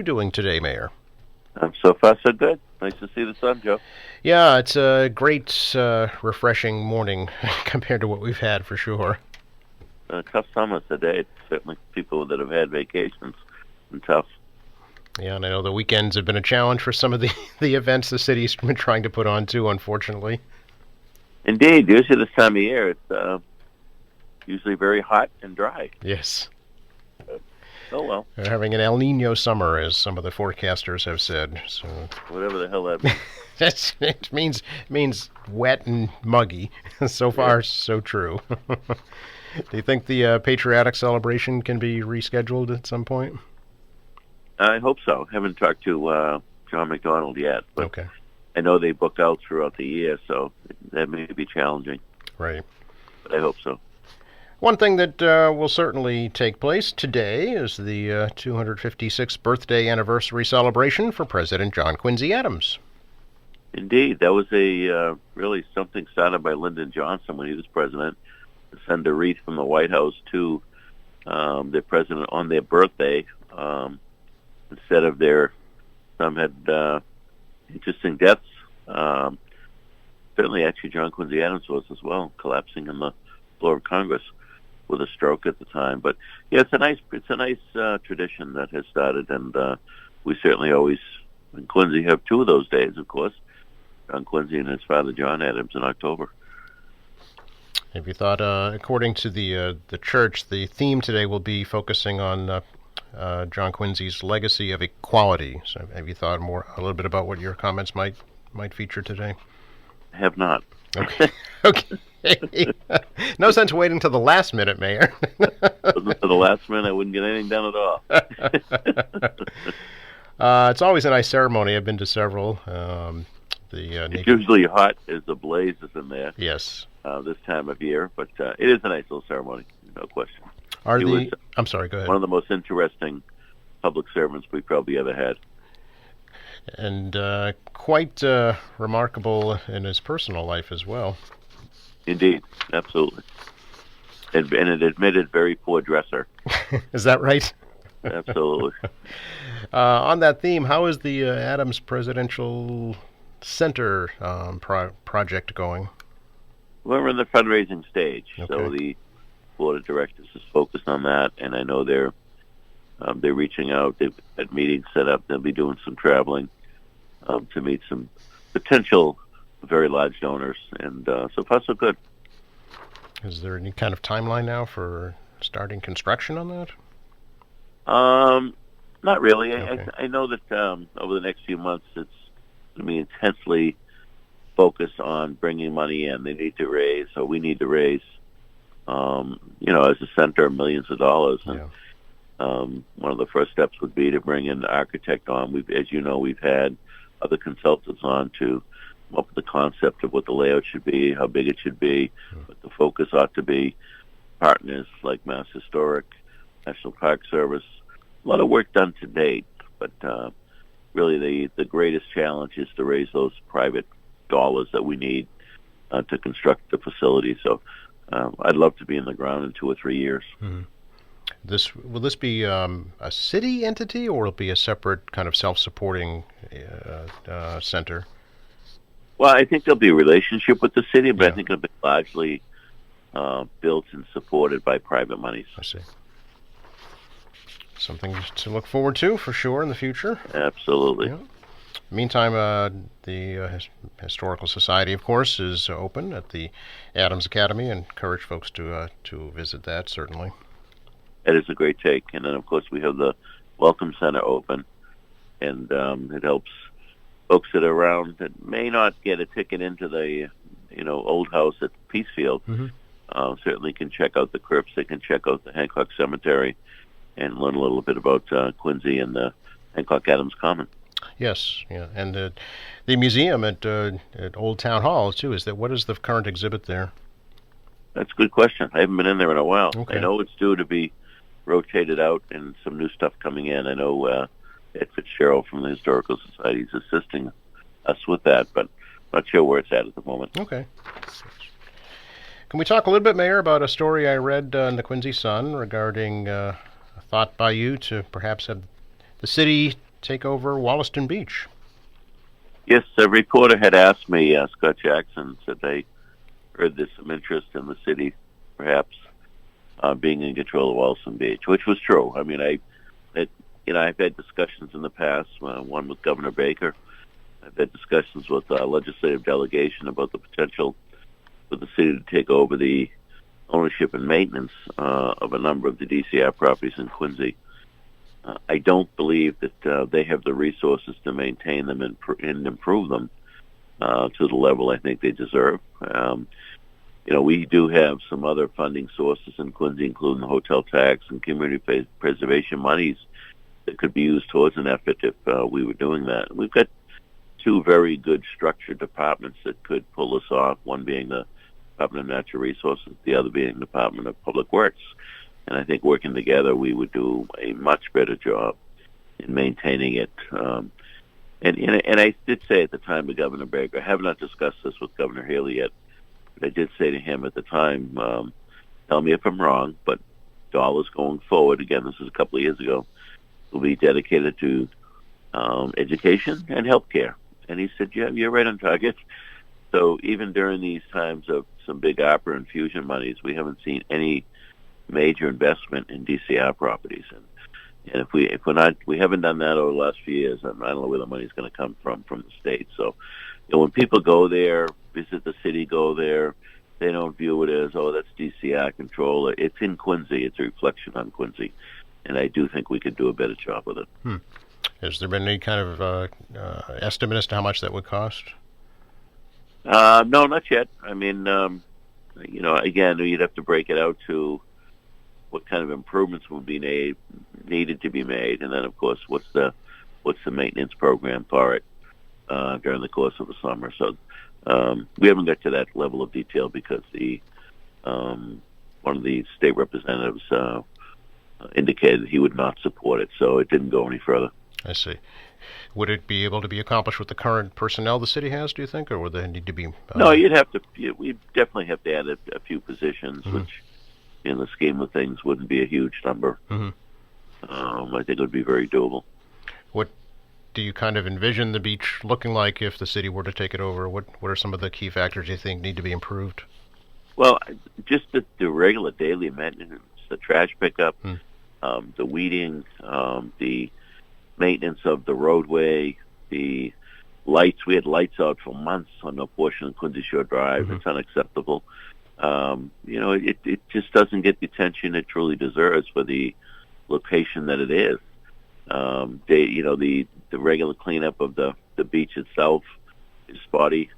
doing today, Mayor? So far, so good. Nice to see the sun, Joe. Yeah, it's a great, refreshing morning compared to what we've had for sure. Tough summer today. Certainly, people that have had vacations and tough. Yeah, and I know the weekends have been a challenge for some of the, the events the city's been trying to put on too, unfortunately. Indeed, usually this time of year, it's usually very hot and dry. Yes. Oh well, They're having an El Nino summer, as some of the forecasters have said. So whatever the hell that means. it means wet and muggy. So Yeah. far, so true. Do you think the patriotic celebration can be rescheduled at some point? I hope so. Haven't talked to John McDonald yet, but Okay, I know they book out throughout the year, so that may be challenging. right. But I hope so. One thing that will certainly take place today is the 256th birthday anniversary celebration for President John Quincy Adams. Indeed, that was a really something started by Lyndon Johnson when he was president, to send a wreath from the White House to their president on their birthday. Instead of some had interesting deaths. Certainly, actually, John Quincy Adams was as well, collapsing in the floor of Congress with a stroke at the time. But yeah, it's a nice tradition that has started, and we certainly always in Quincy have two of those days, of course. John Quincy and his father John Adams in October. Have you thought, according to the church, the theme today will be focusing on John Quincy's legacy of equality? So, have you thought a little bit about what your comments might feature today? Have not. Okay. Okay. No sense waiting till the last minute, Mayor. Wasn't for the last minute, I wouldn't get anything done at all. It's always a nice ceremony. I've been to several. It's usually hot as the blazes in there. Yes. This time of year, but it is a nice little ceremony, no question. I'm sorry, go ahead. One of the most interesting public servants we probably ever had. And quite remarkable in his personal life as well. Indeed, absolutely. And an admitted very poor dresser. Is that right? Absolutely. On that theme, how is the Adams Presidential Center project going? We're in the fundraising stage, Okay. so the board of directors is focused on that, and I know they're reaching out. They've had meetings set up. They'll be doing some traveling to meet some potential very large donors, and so far so good. Is there any kind of timeline now for starting construction on that? Not really. Okay. I know that over the next few months, it's going to be intensely focused on bringing money in. They need to raise, so we need to raise, as a center, millions of dollars. And Yeah. one of the first steps would be to bring in the architect on. As you know, we've had other consultants on to come up with the concept of what the layout should be, how big it should be, what the focus ought to be. Partners like Mass Historic, National Park Service. A lot of work done to date, but really the greatest challenge is to raise those private dollars that we need to construct the facility. So I'd love to be in the ground in 2 or 3 years. Mm-hmm. Will this be a city entity, or will it be a separate kind of self-supporting center? Well, I think there'll be a relationship with the city, but Yeah. I think it'll be largely built and supported by private monies. I see. Something to look forward to for sure in the future. Absolutely. Yeah. Meantime, the Historical Society, of course, is open at the Adams Academy, and encourage folks to visit that, certainly. That is a great take. And then, of course, we have the Welcome Center open, and it helps folks that are around that may not get a ticket into the old house at Peacefield. Mm-hmm. Certainly can check out the crypts. They can check out the Hancock Cemetery and learn a little bit about Quincy and the Hancock Adams Common. Yes, yeah, and the museum at Old Town Hall too. What is the current exhibit there? That's a good question. I haven't been in there in a while. Okay. I know it's due to be rotated out and some new stuff coming in. I know Ed Fitzgerald from the Historical Society is assisting us with that, but not sure where it's at the moment. Okay. Can we talk a little bit, Mayor, about a story I read in the Quincy Sun regarding a thought by you to perhaps have the city take over Wollaston Beach. Yes, a reporter had asked me, Scott Jackson, said they heard there's some interest in the city, perhaps being in control of Wollaston Beach, which was true. I mean, I've had discussions in the past, one with Governor Baker. I've had discussions with the legislative delegation about the potential for the city to take over the ownership and maintenance of a number of the DCR properties in Quincy. I don't believe that they have the resources to maintain them and improve them to the level I think they deserve. We do have some other funding sources in Quincy, including the hotel tax and community preservation monies that could be used towards an effort if we were doing that. We've got two very good structured departments that could pull this off, one being the Department of Natural Resources, the other being the Department of Public Works. And I think working together, we would do a much better job in maintaining it. And I did say at the time to Governor Baker, I have not discussed this with Governor Haley yet, but I did say to him at the time, tell me if I'm wrong, but dollars going forward, again, this is a couple of years ago, will be dedicated to education and healthcare. And he said, yeah, you're right on target. So even during these times of some big ARPA infusion monies, we haven't seen any major investment in DCR properties. And if we haven't done that over the last few years, I don't know where the money's going to come from the state. So, when people go there, visit the city, go there, they don't view it as, that's DCR control. It's in Quincy. It's a reflection on Quincy. And I do think we could do a better job with it. Has there been any kind of estimate as to how much that would cost? No, not yet. I mean, again, you'd have to break it out to what kind of improvements would be needed to be made, and then, of course, what's the maintenance program for it during the course of the summer. So we haven't got to that level of detail because one of the state representatives indicated he would not support it, so it didn't go any further. I see. Would it be able to be accomplished with the current personnel the city has, do you think, or would there need to be... No, we'd definitely have to add a few positions, which in the scheme of things wouldn't be a huge number. I think it would be very doable. What do you kind of envision the beach looking like if the city were to take it over? What are some of the key factors you think need to be improved? Well, just the regular daily maintenance, the trash pickup, the weeding, the maintenance of the roadway, the lights. We had lights out for months on a portion of Quincy Shore Drive. It's unacceptable. It just doesn't get the attention it truly deserves for the location that it is. The regular cleanup of the beach itself is spotty.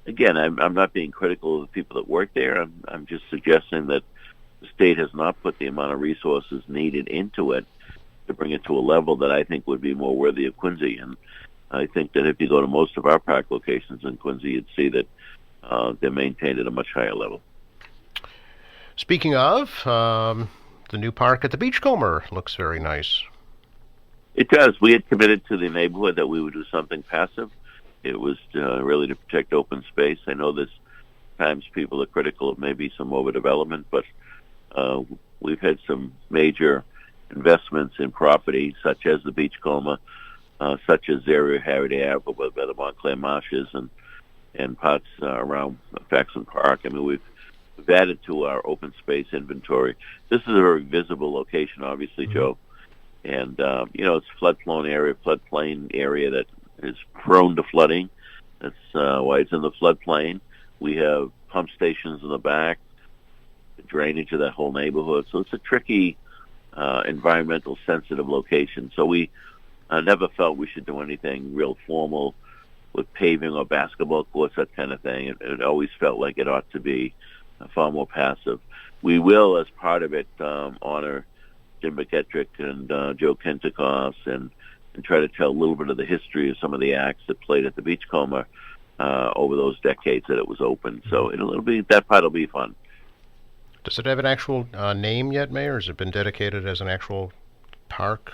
Again, I'm not being critical of the people that work there. I'm just suggesting that the state has not put the amount of resources needed into it to bring it to a level that I think would be more worthy of Quincy. And I think that if you go to most of our park locations in Quincy, you'd see that they're maintained at a much higher level. Speaking of, the new park at the Beachcomber looks very nice. It does. We had committed to the neighborhood that we would do something passive. It was really to protect open space. I know there's times people are critical of maybe some overdevelopment, but we've had some major investments in property, such as the Beachcomber, such as area Harry Ave, by the Montclair Marshes, and parts around Faxon Park. I mean, we've added to our open space inventory. This is a very visible location, obviously, Joe. And, it's floodplain area that is prone to flooding. That's why it's in the floodplain. We have pump stations in the back, the drainage of that whole neighborhood. So it's a tricky, environmental sensitive location. So we never felt we should do anything real formal with paving or basketball courts, that kind of thing. It always felt like it ought to be far more passive. We will, as part of it, honor Jim McEtrick and Joe Kentikos and try to tell a little bit of the history of some of the acts that played at the Beachcomber over those decades that it was open. So that part will be fun. Does it have an actual name yet, Mayor? Has it been dedicated as an actual park?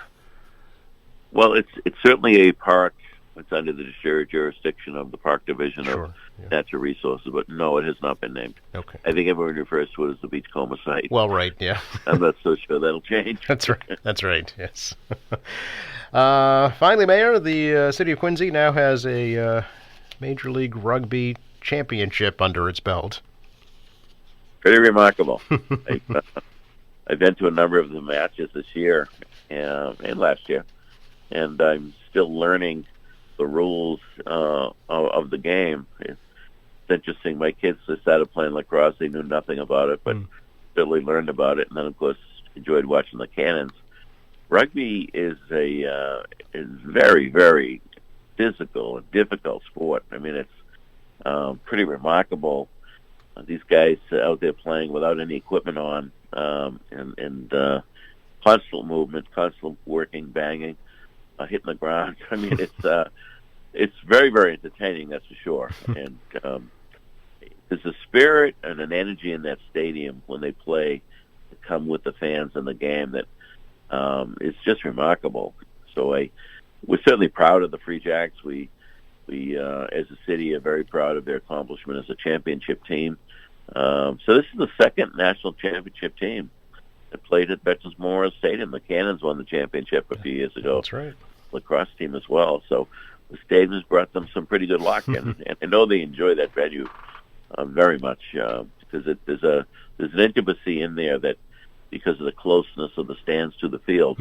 Well, it's certainly a park It's under the jurisdiction of the Park Division Sure. of Yeah. Natural Resources, but no, it has not been named. Okay. I think everyone refers to it as the Beachcomber site. Well, right. Yeah. I'm not so sure that'll change. That's right. That's right. Yes. Finally, Mayor, the city of Quincy now has a Major League Rugby championship under its belt. Pretty remarkable. I've been to a number of the matches this year and last year, and I'm still learning the rules of the game. It's interesting. My kids just started playing lacrosse. They knew nothing about it, but certainly learned about it, and then, of course, enjoyed watching the Cannons. Rugby is is very, very physical and difficult sport. I mean, it's pretty remarkable. These guys out there playing without any equipment on, and constant movement, constant working, banging, hitting the ground. I mean, it's very, very entertaining, that's for sure. And there's a spirit and an energy in that stadium when they play to come with the fans in the game that it's just remarkable. So we're certainly proud of the Free Jacks. We as a city are very proud of their accomplishment as a championship team. So this is the second national championship team that played at Veterans Memorial Stadium. The Cannons won the championship a few years ago. That's right. Lacrosse team as well. So the stadium's brought them some pretty good luck, and I know they enjoy that venue very much because there's an intimacy in there that, because of the closeness of the stands to the field,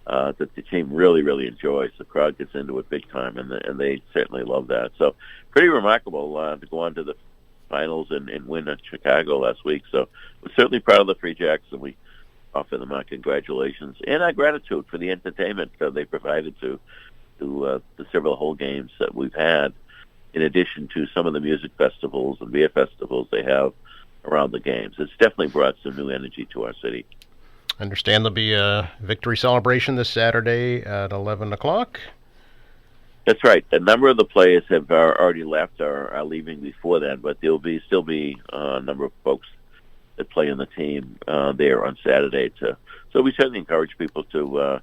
that the team really, really enjoys. The crowd gets into it big time, and they certainly love that. So pretty remarkable to go on to the finals and win at Chicago last week. So we're certainly proud of the Free Jacks, and we offer them our congratulations and our gratitude for the entertainment they provided to the several whole games that we've had, in addition to some of the music festivals and beer festivals they have around the games. It's definitely brought some new energy to our city. I understand there'll be a victory celebration this Saturday at 11 o'clock. That's right. A number of the players have already left or are leaving before then, but there'll still be a number of folks that play in the team there on Saturday. So we certainly encourage people to,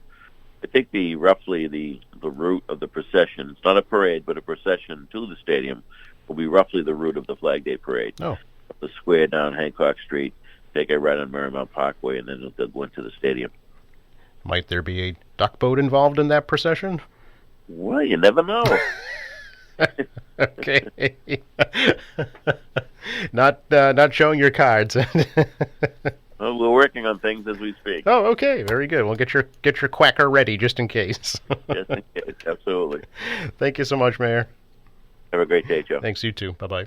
I think roughly the route of the procession, it's not a parade, but a procession to the stadium, will be roughly the route of the Flag Day Parade. Oh. The square down Hancock Street, take a right on Marymount Parkway, and then they'll go into the stadium. Might there be a duck boat involved in that procession? Well, you never know. Okay. Not showing your cards. Well, we're working on things as we speak. Oh, okay. Very good. Well, get your quacker ready just in case. Yes, absolutely. Thank you so much, Mayor. Have a great day, Joe. Thanks, you too. Bye-bye.